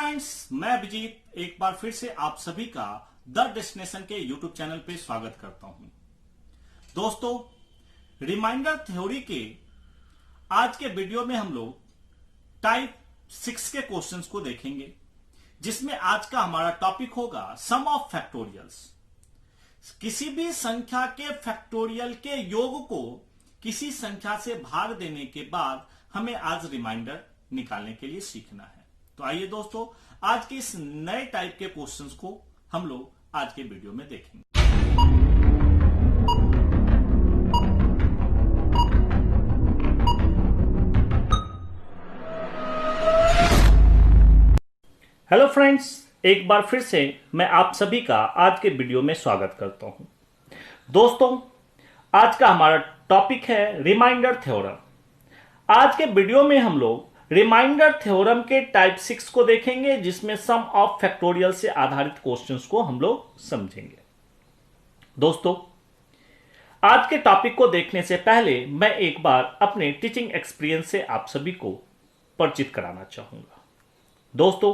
Friends, मैं अभिजीत एक बार फिर से आप सभी का द डेस्टिनेशन के यूट्यूब चैनल पे स्वागत करता हूं। दोस्तों, रिमाइंडर थ्योरी के आज के वीडियो में हम लोग टाइप 6 के क्वेश्चंस को देखेंगे, जिसमें आज का हमारा टॉपिक होगा सम ऑफ फैक्टोरियल्स। किसी भी संख्या के फैक्टोरियल के योग को किसी संख्या से भाग देने के बाद हमें आज रिमाइंडर निकालने के लिए सीखना है। तो आइए दोस्तों, आज के इस नए टाइप के क्वेश्चंस को हम लोग आज के वीडियो में देखेंगे। हेलो फ्रेंड्स, एक बार फिर से मैं आप सभी का आज के वीडियो में स्वागत करता हूं। दोस्तों, आज का हमारा टॉपिक है रिमाइंडर थ्योरम। आज के वीडियो में हम लोग रिमाइंडर थ्योरम के टाइप 6 को देखेंगे, जिसमें सम ऑफ फैक्टोरियल से आधारित क्वेश्चंस को हम लोग समझेंगे। दोस्तों, आज के टॉपिक को देखने से पहले मैं एक बार अपने टीचिंग एक्सपीरियंस से आप सभी को परिचित कराना चाहूंगा। दोस्तों,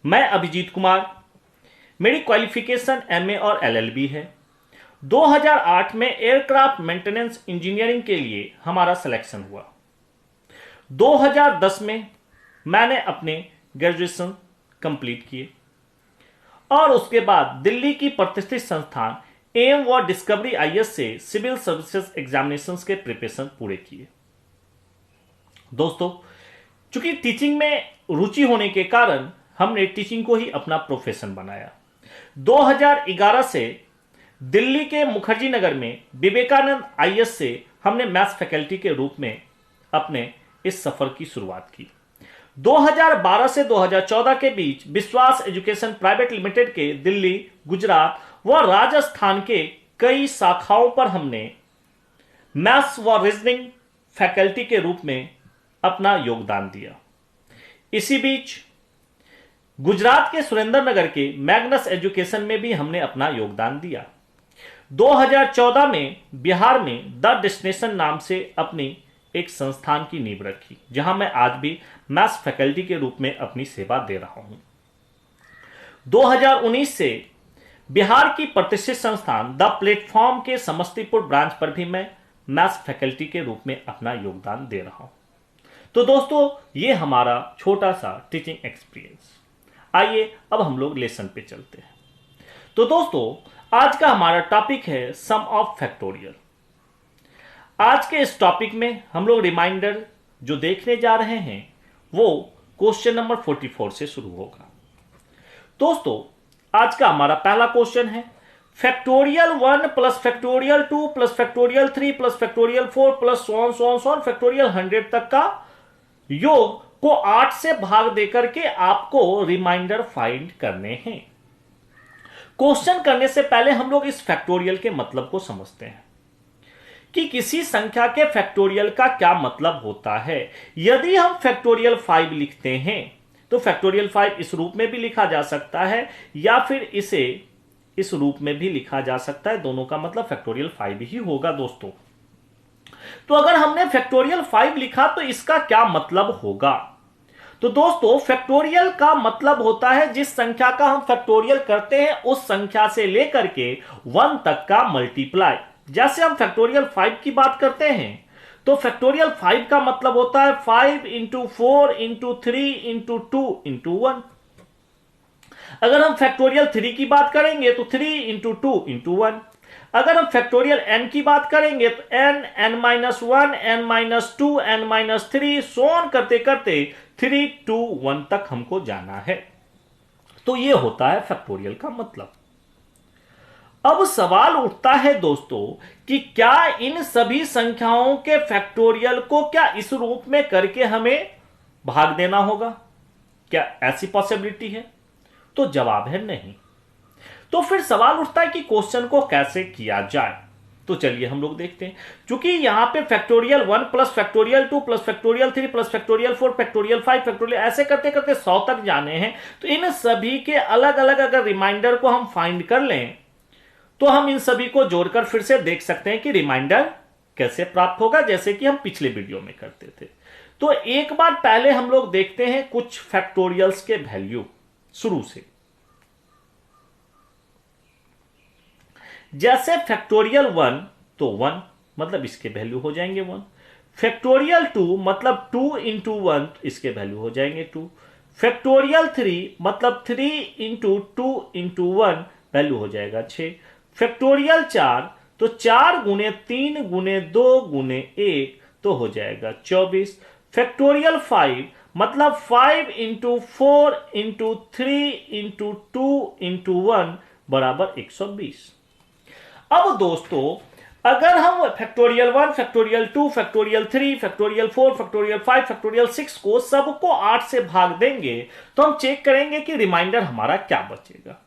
मैं अभिजीत कुमार, मेरी क्वालिफिकेशन एमए और एलएलबी है। 2008 में एयरक्राफ्ट मेंटेनेंस इंजीनियरिंग के लिए हमारा सिलेक्शन हुआ। 2010 में मैंने अपने ग्रेजुएशन कंप्लीट किए और उसके बाद दिल्ली की प्रतिष्ठित संस्थान एम व डिस्कवरी आईएएस से सिविल सर्विसेज एग्जामिनेशंस के प्रिपरेशन पूरे किए। दोस्तों, चूंकि टीचिंग में रुचि होने के कारण हमने टीचिंग को ही अपना प्रोफेशन बनाया। 2011 से दिल्ली के मुखर्जी नगर में विवेकानंद आईएएस से हमने मैथ्स फैकल्टी के रूप में अपने इस सफर की शुरुआत की। 2012 से 2014 के बीच विश्वास एजुकेशन प्राइवेट लिमिटेड के दिल्ली, गुजरात व राजस्थान के कई शाखाओं पर हमने मैथ्स व रीजनिंग फैकल्टी के रूप में अपना योगदान दिया। इसी बीच गुजरात के सुरेंद्र नगर के मैग्नस एजुकेशन में भी हमने अपना योगदान दिया। 2014 में बिहार में द डेस्टिनेशन नाम से अपनी एक संस्थान की नींव रखी, जहां मैं आज भी मैथ्स फैकल्टी के रूप में अपनी सेवा दे रहा हूं। 2019 से बिहार की प्रतिष्ठित संस्थान द प्लेटफॉर्म के समस्तीपुर ब्रांच पर भी मैं मैथ्स फैकल्टी के रूप में अपना योगदान दे रहा हूं। तो दोस्तों, ये हमारा छोटा सा टीचिंग एक्सपीरियंस। आइए अब हम लोग लेसन पे चलते हैं। तो दोस्तों, आज का हमारा टॉपिक है सम ऑफ फैक्टोरियल। आज के इस टॉपिक में हम लोग रिमाइंडर जो देखने जा रहे हैं वो क्वेश्चन नंबर 44 से शुरू होगा। दोस्तों, आज का हमारा पहला क्वेश्चन है factorial 1 plus factorial 2 plus factorial 3 plus factorial 4 plus so factorial 100 तक का योग को 8 से भाग देकर के आपको रिमाइंडर फाइंड करने हैं। क्वेश्चन करने से पहले हम लोग इस फैक्टोरियल के मतलब को समझते हैं कि किसी संख्या के फैक्टोरियल का क्या मतलब होता है। यदि हम फैक्टोरियल 5 लिखते हैं तो फैक्टोरियल 5 इस रूप में भी लिखा जा सकता है या फिर इसे इस रूप में भी लिखा जा सकता है। दोनों का मतलब फैक्टोरियल 5 ही होगा। दोस्तों, तो अगर हमने फैक्टोरियल 5 लिखा तो इसका क्या मतलब होगा? तो दोस्तों, फैक्टोरियल का मतलब होता है जिस संख्या का हम फैक्टोरियल करते हैं उस संख्या से लेकर के 1 तक का मल्टीप्लाई। जैसे हम फैक्टोरियल 5 की बात करते हैं तो फैक्टोरियल 5 का मतलब होता है 5 इंटू 4 इंटू 3 इंटू 2 इंटू 1। अगर हम फैक्टोरियल 3 की बात करेंगे तो 3 इंटू 2 इंटू 1। अगर हम फैक्टोरियल n की बात करेंगे तो n, n-1, n-2, n-3 so on करते करते 3 to 1 तक हमको जाना है। तो यह होता है फैक्टोरियल का मतलब। अब सवाल उठता है दोस्तों कि क्या इन सभी संख्याओं के फैक्टोरियल को क्या इस रूप में करके हमें भाग देना होगा? क्या ऐसी पॉसिबिलिटी है? तो जवाब है नहीं। तो फिर सवाल उठता है कि क्वेश्चन को कैसे किया जाए। तो चलिए हम लोग देखते हैं। क्योंकि यहां पे factorial 1 plus factorial 2 plus factorial 3 plus factorial 4 factorial 5 factorial ऐसे करते करते 100 तक जाने हैं। तो इन सभी के अलग अलग अगर रिमाइंडर को हम फाइंड कर लें तो हम इन सभी को जोड़कर फिर से देख सकते हैं कि रिमाइंडर कैसे प्राप्त होगा, जैसे कि हम पिछले वीडियो में करते थे। तो एक बार पहले हम लोग देखते हैं कुछ फैक्टोरियल्स के वैल्यू शुरू से। जैसे फैक्टोरियल 1 तो 1 मतलब इसके वैल्यू हो जाएंगे 1। फैक्टोरियल 2 मतलब 2 इंटू 1 इसके वैल्यू हो जाएंगे 2। फैक्टोरियल 3 मतलब 3 इंटू 2 इंटू 1 वैल्यू हो जाएगा 6। फैक्टोरियल 4 तो 4 गुने 3 गुने 2 गुने 1 तो हो जाएगा 24। फैक्टोरियल 5 मतलब 5 इंटू 4 इंटू 3 इंटू 2 इंटू 1 बराबर 120। अब दोस्तों अगर हम factorial 1, factorial 2, factorial 3, factorial 4, factorial 5, factorial 6 को सबको 8 से भाग देंगे तो हम चेक करेंगे कि रिमाइंडर हमारा क्या बचेगा।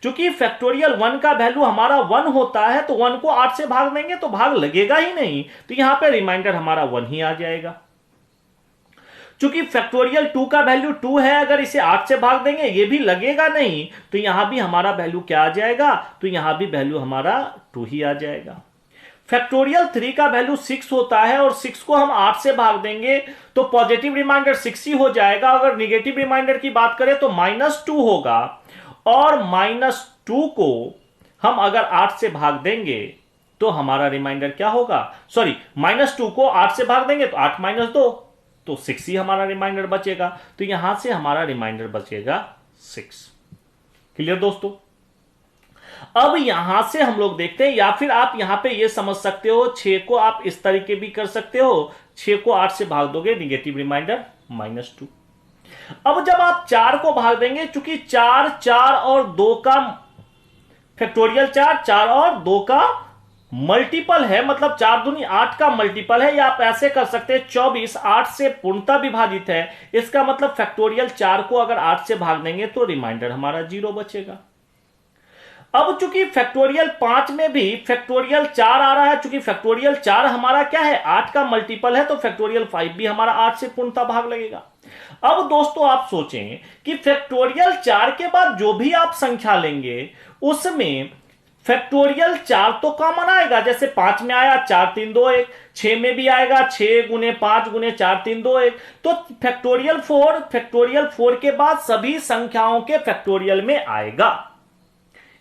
क्योंकि फैक्टोरियल 1 का वैल्यू हमारा 1 होता है तो 1 को 8 से भाग देंगे तो भाग लगेगा ही नहीं, तो यहां पे रिमाइंडर हमारा 1 ही आ जाएगा। चूंकि फैक्टोरियल 2 का वैल्यू 2 है, अगर इसे 8 से भाग देंगे ये भी लगेगा नहीं, तो यहां भी हमारा वैल्यू क्या आ जाएगा, तो यहां भी वैल्यू हमारा 2 ही आ जाएगा। फैक्टोरियल 3 का वैल्यू 6 होता है और 6 को हम 8 से भाग देंगे तो पॉजिटिव रिमाइंडर 6 ही हो जाएगा। अगर निगेटिव रिमाइंडर की बात करें तो -2 होगा, और -2 को हम अगर 8 से भाग देंगे तो हमारा रिमाइंडर क्या होगा, सॉरी -2 को 8 से भाग देंगे तो 8 - 2 तो 6 ही हमारा रिमाइंडर बचेगा। तो यहां से हमारा रिमाइंडर बचेगा 6। क्लियर दोस्तों। अब यहां से हम लोग देखते हैं, या फिर आप यहां पे ये समझ सकते हो 6 को आप इस तरीके भी कर सकते हो, 6 को 8 से भाग दोगे निगेटिव रिमाइंडर -2। अब जब आप 4 को भाग देंगे, चूंकि 4 4 और 2 का फैक्टोरियल 4 4 और 2 का मल्टीपल है, मतलब 4 दूनी 8 का मल्टीपल है, या आप ऐसे कर सकते हैं 24 8 से पूर्णतः विभाजित है, इसका मतलब फैक्टोरियल 4 को अगर 8 से भाग देंगे तो रिमाइंडर हमारा 0 बचेगा। अब चूंकि फैक्टोरियल 5 में भी फैक्टोरियल 4 आ रहा है, चूंकि फैक्टोरियल 4 हमारा क्या है 8 का मल्टीपल है, तो फैक्टोरियल 5 भी हमारा 8 से पूर्णतः भाग लगेगा। अब दोस्तों आप सोचें कि फैक्टोरियल 4 के बाद जो भी आप संख्या लेंगे उसमें फैक्टोरियल 4 तो कॉमन आएगा, जैसे 5 में आया 4 3 2 1, 6 में भी आएगा 6 गुने 5 गुने 4 3 2 1, तो फैक्टोरियल 4 के बाद सभी संख्याओं के फैक्टोरियल में आएगा।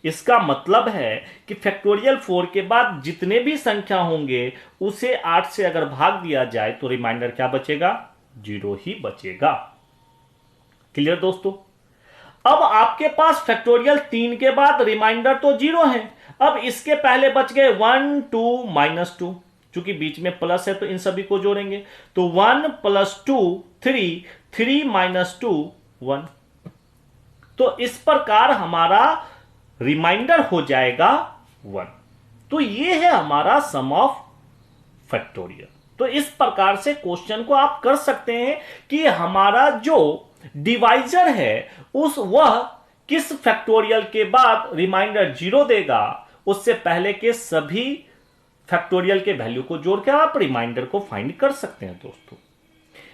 इसका मतलब है कि फैक्टोरियल 4 के बाद जितने भी संख्या होंगे उसे 8 से अगर भाग दिया जाए तो रिमाइंडर क्या बचेगा, 0 ही बचेगा। क्लियर दोस्तों। अब आपके पास फैक्टोरियल 3 के बाद रिमाइंडर तो 0 है, अब इसके पहले बच गए 1 2 -2, चूंकि बीच में प्लस है तो इन सभी को जोड़ेंगे, तो 1 + 2 3 3 - 2 1, तो इस प्रकार हमारा रिमाइंडर हो जाएगा 1। तो ये है हमारा सम ऑफ फैक्टोरियल। तो इस प्रकार से क्वेश्चन को आप कर सकते हैं कि हमारा जो डिवाइजर है वह किस फैक्टोरियल के बाद रिमाइंडर 0 देगा, उससे पहले के सभी फैक्टोरियल के वैल्यू को जोड़कर आप रिमाइंडर को फाइंड कर सकते हैं दोस्तों।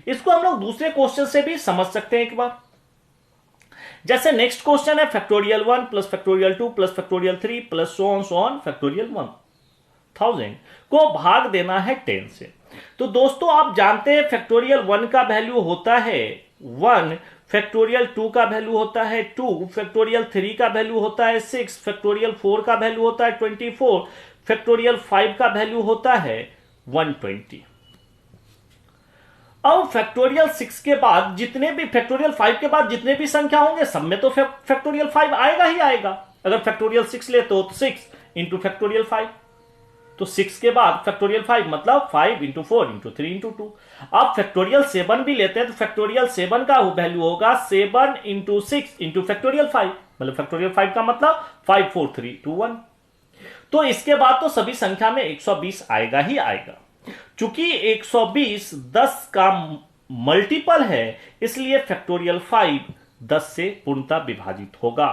इसको हम लोग दूसरे क्वेश्चन से भी समझ सकते हैं एक बार। जैसे नेक्स्ट क्वेश्चन है factorial 1 + factorial 2 + factorial 3 + so on factorial 1000 को भाग देना है 10 से। तो दोस्तों आप जानते हैं फैक्टोरियल 1 का वैल्यू होता है 1, फैक्टोरियल 2 का वैल्यू होता है 2, फैक्टोरियल 3 का वैल्यू होता है 6, फैक्टोरियल 4 का वैल्यू होता है 24, फैक्टोरियल 5 का वैल्यू होता है 120। अब फैक्टोरियल 6 के बाद जितने भी फैक्टोरियल 5 के बाद जितने भी संख्या होंगे सब में तो फैक्टोरियल 5 आएगा ही आएगा। अगर फैक्टोरियल 6 लेते हो तो 6 इंटू फैक्टोरियल 5, तो 6 के बाद फैक्टोरियल 5 मतलब 5 इंटू 4 इंटू 3 इंटू 2। आप फैक्टोरियल 7 भी लेते हैं तो फैक्टोरियल 7 का वैल्यू होगा 7 इंटू 6 इंटू फैक्टोरियल 5, मतलब फैक्टोरियल 5 का मतलब 5 4 3 2 1। तो इसके बाद तो सभी संख्या में 120 आएगा ही आएगा। चूंकि 120 10 का मल्टीपल है इसलिए फैक्टोरियल 5 10 से पूर्णतः विभाजित होगा,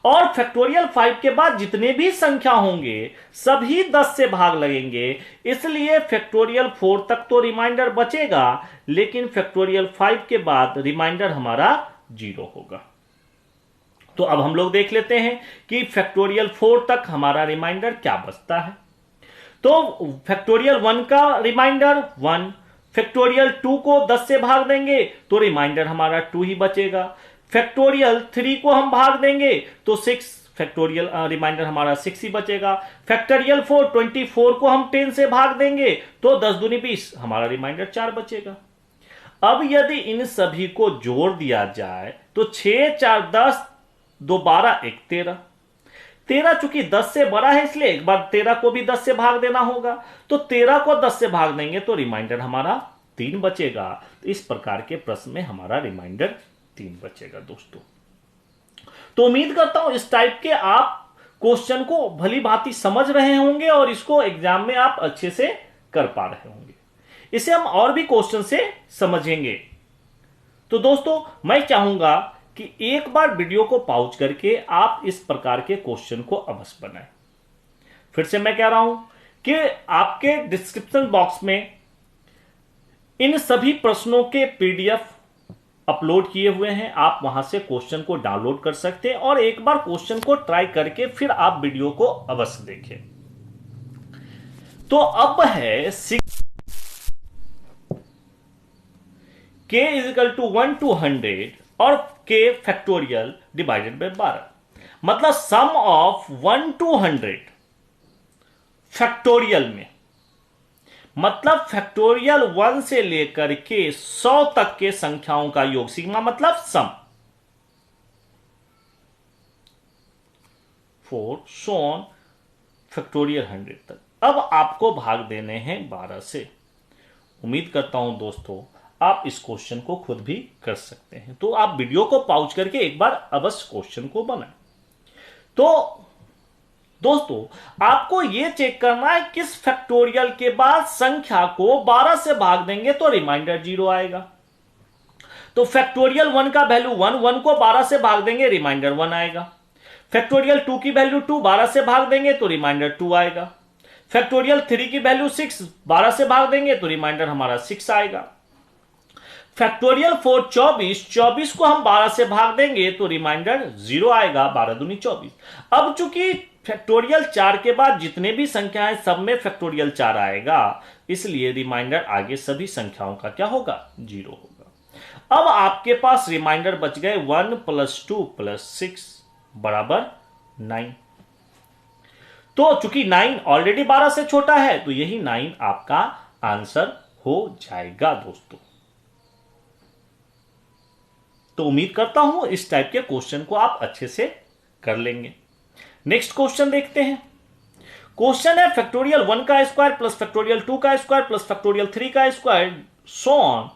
और फैक्टोरियल 5 के बाद जितने भी संख्या होंगे सभी 10 से भाग लगेंगे, इसलिए फैक्टोरियल 4 तक तो रिमाइंडर बचेगा, लेकिन फैक्टोरियल 5 के बाद रिमाइंडर हमारा 0 होगा। तो अब हम लोग देख लेते हैं कि फैक्टोरियल 4 तक हमारा रिमाइंडर क्या बचता है। तो फैक्टोरियल 1 का रिमाइंडर 1, फैक्टोरियल 2 को 10 से भाग देंगे तो रिमाइंडर हमारा 2 ही बचेगा। फैक्टोरियल 3 को हम भाग देंगे तो 6, फैक्टोरियल रिमाइंडर हमारा 6 ही बचेगा। फैक्टोरियल 4 24 को हम 10 से भाग देंगे तो 10 दूनी 20, हमारा रिमाइंडर 4 बचेगा। अब यदि इन सभी को जोड़ दिया जाए तो 6 4 10, 2 12, 1 13। 13 चूंकि 10 से बड़ा है इसलिए एक बार 13 को भी 10 से भाग देना होगा, तो 13 को 10 से भाग देंगे तो रिमाइंडर हमारा 3 बचेगा। तो इस प्रकार के प्रश्न में हमारा रिमाइंडर 3 बचेगा दोस्तों। तो उम्मीद करता हूं इस टाइप के आप क्वेश्चन को भली भांति समझ रहे होंगे और इसको एग्जाम में आप अच्छे से कर पा रहे होंगे। इसे हम और भी क्वेश्चन से समझेंगे। तो दोस्तों मैं चाहूंगा कि एक बार वीडियो को पॉज करके आप इस प्रकार के क्वेश्चन को अवश्य बनाएं। फिर से मैं कह रहा हूं कि आपके डिस्क्रिप्शन बॉक्स में इन सभी प्रश्नों के पीडीएफ अपलोड किए हुए हैं, आप वहां से क्वेश्चन को डाउनलोड कर सकते हैं और एक बार क्वेश्चन को ट्राई करके फिर आप वीडियो को अवश्य देखें। तो अब है k = 1 to 100 और k फैक्टोरियल डिवाइडेड बाय 12, मतलब सम ऑफ 1 to 100 फैक्टोरियल में, मतलब फैक्टोरियल 1 से लेकर के 100 तक के संख्याओं का योग, सिग्मा मतलब सम, 4 so on फैक्टोरियल 100 तक। अब आपको भाग देने हैं 12 से। उम्मीद करता हूं दोस्तों आप इस क्वेश्चन को खुद भी कर सकते हैं। तो आप वीडियो को पॉज करके एक बार अवश्य क्वेश्चन को बनाएं। तो दोस्तों आपको यह चेक करना है किस फैक्टोरियल के बाद संख्या को 12 से भाग देंगे तो रिमाइंडर 0 आएगा। तो फैक्टोरियल 1 का वैल्यू 1, 1 को 12 से भाग देंगे रिमाइंडर 1 आएगा। फैक्टोरियल 2 की वैल्यू 2, 12 से भाग देंगे तो रिमाइंडर 2 आएगा। फैक्टोरियल 3 की वैल्यू 6, 12 से भाग देंगे तो रिमाइंडर हमारा 6 आएगा। फैक्टोरियल 4 24, 24 को हम 12 से भाग देंगे तो रिमाइंडर 0 आएगा, 12 दूनी 24। अब चूंकि फैक्टोरियल 4 के बाद जितने भी संख्याएं सब में फैक्टोरियल 4 आएगा, इसलिए रिमाइंडर आगे सभी संख्याओं का क्या होगा, 0 होगा। अब आपके पास रिमाइंडर बच गए 1 + 2 + 6 बराबर 9। तो चूंकि 9 ऑलरेडी 12 से छोटा है तो यही 9 आपका आंसर हो जाएगा दोस्तों। तो उम्मीद करता हूं इस टाइप के क्वेश्चन को आप अच्छे से कर लेंगे। नेक्स्ट क्वेश्चन देखते हैं। क्वेश्चन है फैक्टोरियल 1 का स्क्वायर प्लस फैक्टोरियल 2 का स्क्वायर प्लस फैक्टोरियल 3 का स्क्वायर सो ऑन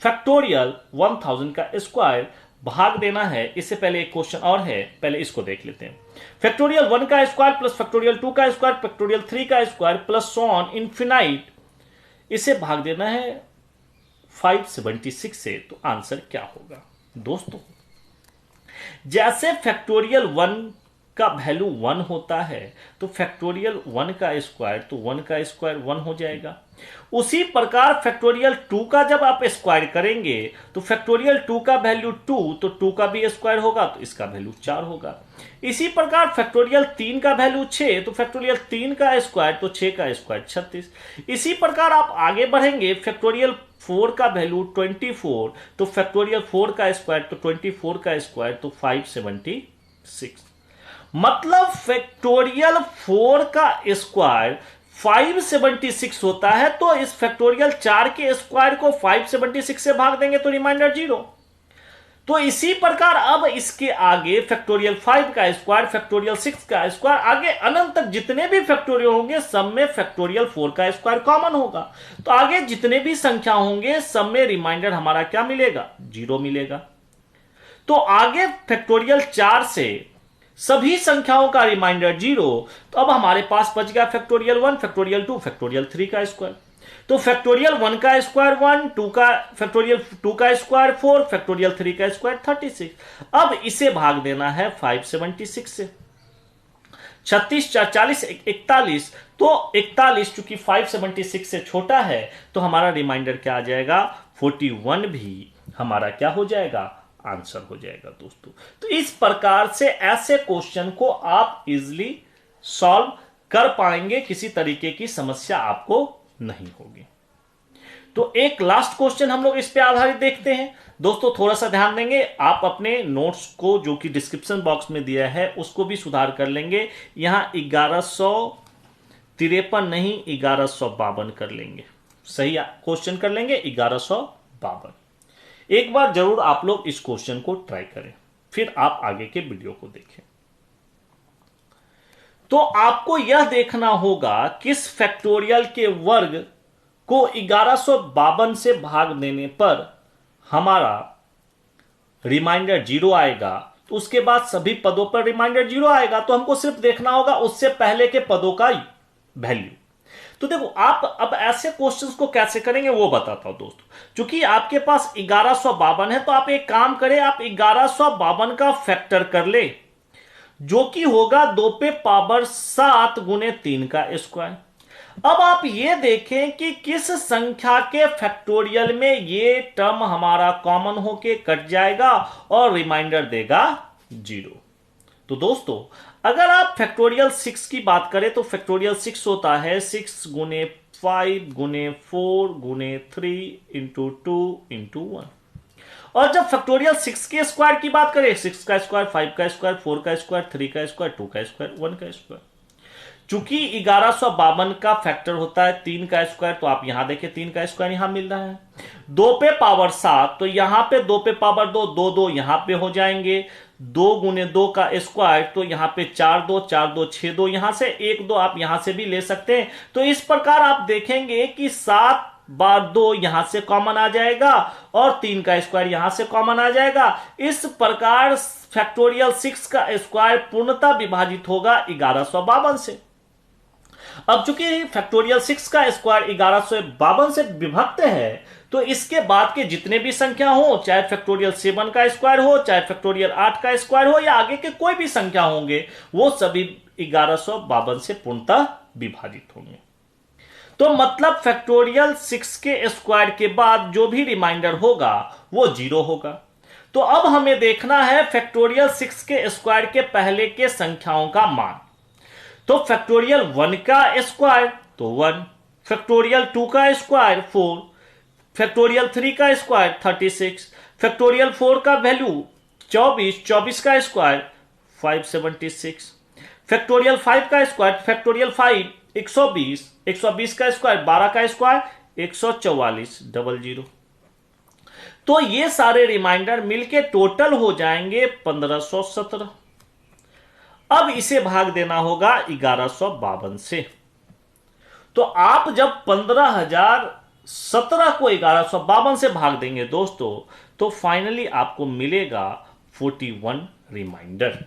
फैक्टोरियल 1000 का स्क्वायर भाग देना है। इससे पहले एक क्वेश्चन और है, पहले इसको देख लेते हैं। फैक्टोरियल 1 का स्क्वायर प्लस फैक्टोरियल 2 का स्क्वायर फैक्टोरियल 3 का square plus so on infinite, इसे भाग देना है 576 से। तो आंसर क्या होगा दोस्तों? जैसे फैक्टोरियल 1 का वैल्यू 1 होता है तो फैक्टोरियल 1 का स्क्वायर, तो 1 का स्क्वायर 1 हो जाएगा। उसी प्रकार फैक्टोरियल 2 का जब आप स्क्वायर करेंगे तो फैक्टोरियल 2 का वैल्यू 2, तो 2 का भी स्क्वायर होगा तो इसका वैल्यू 4 होगा। इसी प्रकार फैक्टोरियल 3 का वैल्यू 6, तो फैक्टोरियल 3 का स्क्वायर, तो 6 का स्क्वायर 36। इसी प्रकार आप आगे बढ़ेंगे, फैक्टोरियल 4 का वैल्यू 24, तो फैक्टोरियल 4 का स्क्वायर, तो 24 का स्क्वायर, तो 576। मतलब फैक्टोरियल 4 का स्क्वायर 576 होता है, तो इस फैक्टोरियल 4 के स्क्वायर को 576 से भाग देंगे तो रिमाइंडर 0। तो इसी प्रकार अब इसके आगे फैक्टोरियल 5 का स्क्वायर, फैक्टोरियल 6 का स्क्वायर, आगे अनंत तक जितने भी फैक्टोरियल होंगे सब में फैक्टोरियल 4 का स्क्वायर कॉमन होगा। तो आगे जितने भी संख्या होंगे सब में रिमाइंडर हमारा क्या मिलेगा, 0 मिलेगा। तो आगे फैक्टोरियल 4 से सभी संख्याओं का रिमाइंडर 0। तो अब हमारे पास बच गया फैक्टोरियल 1, फैक्टोरियल 2, फैक्टोरियल 3 का स्क्वायर। तो फैक्टोरियल 1 का स्क्वायर 1, 2 का फैक्टोरियल 2 का स्क्वायर 4, फैक्टोरियल 3 का स्क्वायर 36। अब इसे भाग देना है 576 से। 36 4 40 41, तो 41 चूंकि 576 से छोटा है तो हमारा रिमाइंडर क्या आ जाएगा, 41 भी हमारा क्या हो जाएगा, आंसर हो जाएगा दोस्तों। तो इस प्रकार से ऐसे क्वेश्चन को आप इजीली सॉल्व कर पाएंगे, किसी तरीके की समस्या आपको नहीं होगी। तो एक लास्ट क्वेश्चन हम लोग इस पे आधारित देखते हैं। दोस्तों थोड़ा सा ध्यान देंगे, आप अपने नोट्स को जो कि डिस्क्रिप्शन बॉक्स में दिया है उसको भी सुधार कर लेंगे। यहां 1153 नहीं 1152 कर लेंगे, सही क्वेश्चन कर लेंगे 1152। एक बार जरूर आप लोग इस क्वेश्चन को ट्राई करें, फिर आप आगे के वीडियो को देखें। तो आपको यह देखना होगा किस फैक्टोरियल के वर्ग को 1152 से भाग देने पर हमारा रिमाइंडर 0 आएगा। तो उसके बाद सभी पदों पर रिमाइंडर 0 आएगा, तो हमको सिर्फ देखना होगा उससे पहले के पदों का वैल्यू। तो देखो आप अब ऐसे क्वेश्चंस को कैसे करेंगे वो बताता हूं दोस्तों। क्योंकि आपके पास 1152 है तो आप एक काम करें, आप 1152 का फैक्टर कर ले, जो कि होगा 2 पे पावर 7 गुने 3 का स्क्वायर। अब आप ये देखें कि किस संख्या के फैक्टोरियल में ये टर्म हमारा कॉमन होके कट जाएगा और रिमाइंडर देगा 0। तो दोस्तों अगर आप फैक्टोरियल 6 की बात करें तो फैक्टोरियल 6 होता है 6 गुने 5 गुने 4 गुने 3 इंटू 2 इंटू 1। और जब फैक्टोरियल 6 के स्क्वायर की बात करें, 6 का स्क्वायर, 5 का स्क्वायर, 4 का स्क्वायर, 3 का स्क्वायर, 2 का स्क्वायर, 1 का स्क्वायर। चूंकि 1152 का फैक्टर होता है 3 का स्क्वायर, तो आप यहां देखें 3 का स्क्वायर यहां मिल रहा है। 2 पे पावर 7, तो यहां पे 2 पे पावर 2, 2 2 यहां पे हो जाएंगे। 2 गुने 2 का स्क्वायर, तो यहां पे 4 2 4 2 6 2, यहां से 1 2 आप यहां से भी ले सकते हैं। तो इस प्रकार आप देखेंगे कि 7 बार 2 यहां से कॉमन आ जाएगा और 3 का स्क्वायर यहां से कॉमन आ जाएगा। इस प्रकार फैक्टोरियल 6 का स्क्वायर पूर्णतः विभाजित होगा 1152 से। अब चूंकि फैक्टोरियल 6 का स्क्वायर 1152 से विभक्त है, तो इसके बाद के जितने भी संख्या हो, चाहे फैक्टोरियल 7 का स्क्वायर हो, चाहे फैक्टोरियल 8 का स्क्वायर हो, या आगे के कोई भी संख्या होंगे, वो सभी 1152 से पूर्णतः विभाजित होंगे। तो मतलब फैक्टोरियल 6 के स्क्वायर के बाद जो भी रिमाइंडर होगा वो 0 होगा। तो अब हमें देखना है फैक्टोरियल 6 के स्क्वायर के पहले के संख्याओं का मान। तो फैक्टोरियल 1 का स्क्वायर तो 1, फैक्टोरियल 2 का स्क्वायर 4, फैक्टोरियल 3 का स्क्वायर 36, फैक्टोरियल 4 का वैल्यू 24, 24 का स्क्वायर 576, फैक्टोरियल 5 का स्क्वायर, फैक्टोरियल 5 120, 120 का स्क्वायर 12 का स्क्वायर 144 00। तो ये सारे रिमाइंडर मिलके टोटल हो जाएंगे 1517। अब इसे भाग देना होगा 1152 से। तो आप जब 15,017 को 1152 से भाग देंगे दोस्तों, तो फाइनली आपको मिलेगा 41 रिमाइंडर।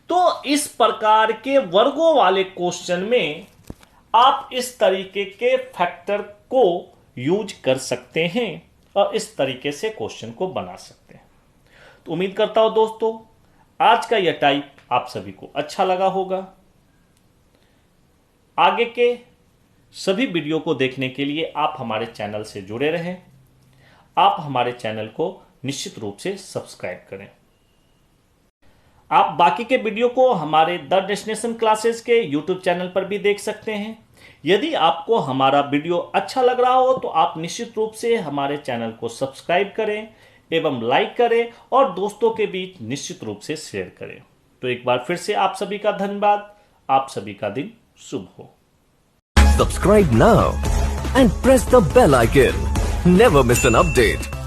तो इस प्रकार के वर्गों वाले क्वेश्चन में आप इस तरीके के फैक्टर को यूज कर सकते हैं और इस तरीके से क्वेश्चन को बना सकते हैं। तो उम्मीद करता हूं दोस्तों आज का यह टाइप आप सभी को अच्छा लगा होगा। आगे के सभी वीडियो को देखने के लिए आप हमारे चैनल से जुड़े रहें। आप हमारे चैनल को निश्चित रूप से सब्सक्राइब करें। आप बाकी के वीडियो को हमारे द डेस्टिनेशन क्लासेस के YouTube चैनल पर भी देख सकते हैं। यदि आपको हमारा वीडियो अच्छा लग रहा हो तो आप निश्चित रूप से हमारे चैनल को सब्सक्राइब करें एवं लाइक करें और दोस्तों के बीच निश्चित रूप से शेयर करें। तो एक बार फिर से आप सभी का धन्यवाद। आप सभी का दिन शुभ हो। Subscribe now and press the bell icon. Never miss an update.